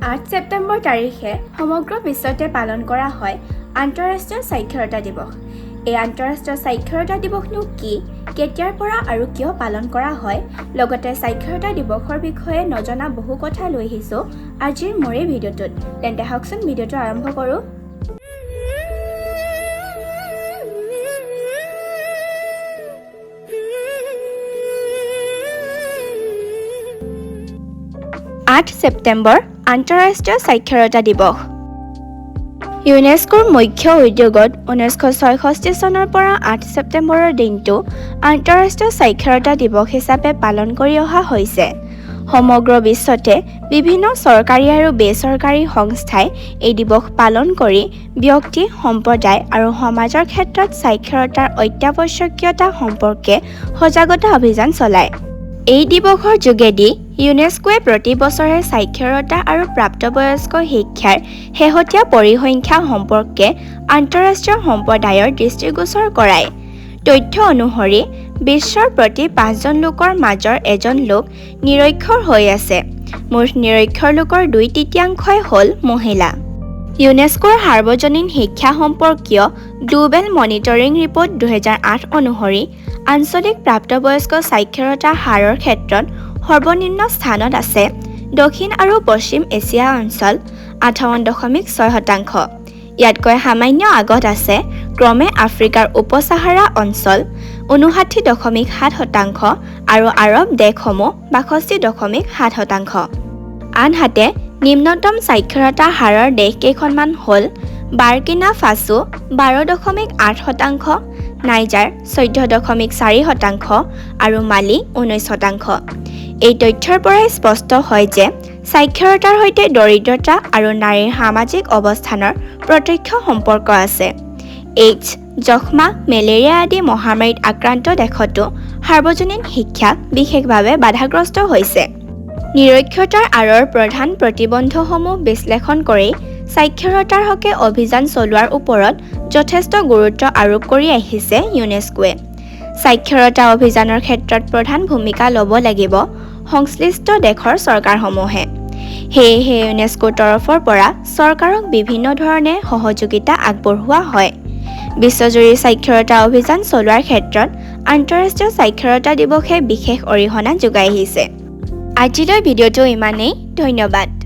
8 ছেপ্টেম্বৰ তাৰিখে সমগ্ৰ বিশ্বতে পালন কৰা হয় আন্তঃৰাষ্ট্ৰীয় সাক্ষৰতা দিৱস। এই আন্তঃৰাষ্ট্ৰীয় সাক্ষৰতা দিৱসনো কি, কেতিয়াৰ পৰা আৰু কিয় পালন কৰা হয়, লগতে সাক্ষৰতা দিৱসৰ বিষয়ে নজনা বহু কথা লৈ আহিছোঁ আজিৰ মোৰ এই ভিডিঅ'টোত। তেন্তে হওকচোন ভিডিঅ'টো আৰম্ভ কৰোঁ। ছেপ্টেম্বৰ আন্তঃৰাষ্ট্ৰীয় সাক্ষৰতা দিৱস। ইউনেস্কোৰ মুখ্য উদ্যোগত 1966 চনৰ পৰা 8 ছেপ্টেম্বৰৰ দিনটো আন্তঃৰাষ্ট্ৰীয় সাক্ষৰতা দিৱস হিচাপে পালন কৰি অহা হৈছে। সমগ্ৰ বিশ্বতে বিভিন্ন চৰকাৰী আৰু বেচৰকাৰী সংস্থাই এই দিৱস পালন কৰি ব্যক্তি, সম্প্ৰদায় আৰু সমাজৰ ক্ষেত্ৰত সাক্ষৰতাৰ অত্যাৱশ্যকীয়তা সম্পৰ্কে সজাগতা অভিযান চলায়। এই দিৱসৰ যোগেদি ইউনেস্কোৱে প্ৰতি বছৰে সাক্ষৰতা আৰু প্ৰাপ্তবয়স্ক শিক্ষাৰ শেহতীয়া পৰিসংখ্যা সম্পৰ্কে আন্তঃৰাষ্ট্ৰীয় সম্প্ৰদায়ৰ দৃষ্টিগোচৰ কৰায়। তথ্য অনুসৰি বিশ্বৰ প্ৰতি 5 জন লোকৰ মাজৰ এজন লোক নিৰক্ষৰ হৈ আছে। মুঠ নিৰক্ষৰ লোকৰ 2/3 হ'ল মহিলা। ইউনেস্কোৰ সাৰ্বজনীন শিক্ষা সম্পৰ্কীয় গ্লোবেল মনিটৰিং ৰিপৰ্ট 2008 অনুসৰি আঞ্চলিক প্ৰাপ্তবয়স্ক সাক্ষৰতা হাৰৰ ক্ষেত্ৰত সৰ্বনিম্ন স্থানত আছে দক্ষিণ আৰু পশ্চিম এছিয়া অঞ্চল 58.6%। ইয়াতকৈ সামান্য আগত আছে ক্ৰমে আফ্ৰিকাৰ উপ-চাহাৰা অঞ্চল 59.7% আৰু আৰৱ দেশসমূহ 62.7%। আনহাতে নিম্নতম সাক্ষৰতা হাৰৰ দেশকেইখনমান হ'ল বাৰ্কিনা ফাছো 12.8%, নাইজাৰ 14.4% আৰু মালি 19%। এই তথ্যৰ পৰাই স্পষ্ট হয় যে সাক্ষৰতাৰ সৈতে দৰিদ্ৰতা আৰু নাৰীৰ সামাজিক অৱস্থানৰ প্ৰত্যক্ষ সম্পৰ্ক আছে। এইডছ, যক্ষ্মা, মেলেৰিয়া আদি মহামাৰীত আক্ৰান্ত দেশতো সাৰ্বজনীন শিক্ষা বিশেষভাৱে বাধাগ্ৰস্ত হৈছে। নিৰক্ষৰতাৰ আঁৰৰ প্ৰধান প্ৰতিবন্ধসমূহ বিশ্লেষণ কৰি সাক্ষৰতাৰ হকে অভিযান চলোৱাৰ ওপৰত যথেষ্ট গুৰুত্ব আৰোপ কৰি আহিছে ইউনেস্কোৱে। সাক্ষৰতা অভিযানৰ ক্ষেত্ৰত প্ৰধান ভূমিকা ল'ব লাগিব সংশ্লিষ্ট দেশৰ চৰকাৰসমূহে। সেয়েহে ইউনেস্কোৰ তৰফৰ পৰা চৰকাৰক বিভিন্ন ধৰণে সহযোগিতা আগবঢ়োৱা হয়। বিশ্বজুৰি সাক্ষৰতা অভিযান চলোৱাৰ ক্ষেত্ৰত আন্তঃৰাষ্ট্ৰীয় সাক্ষৰতা দিৱসে বিশেষ অৰিহণা যোগাই আহিছে। আজিলৈ ভিডিঅ'টো ইমানেই। ধন্যবাদ।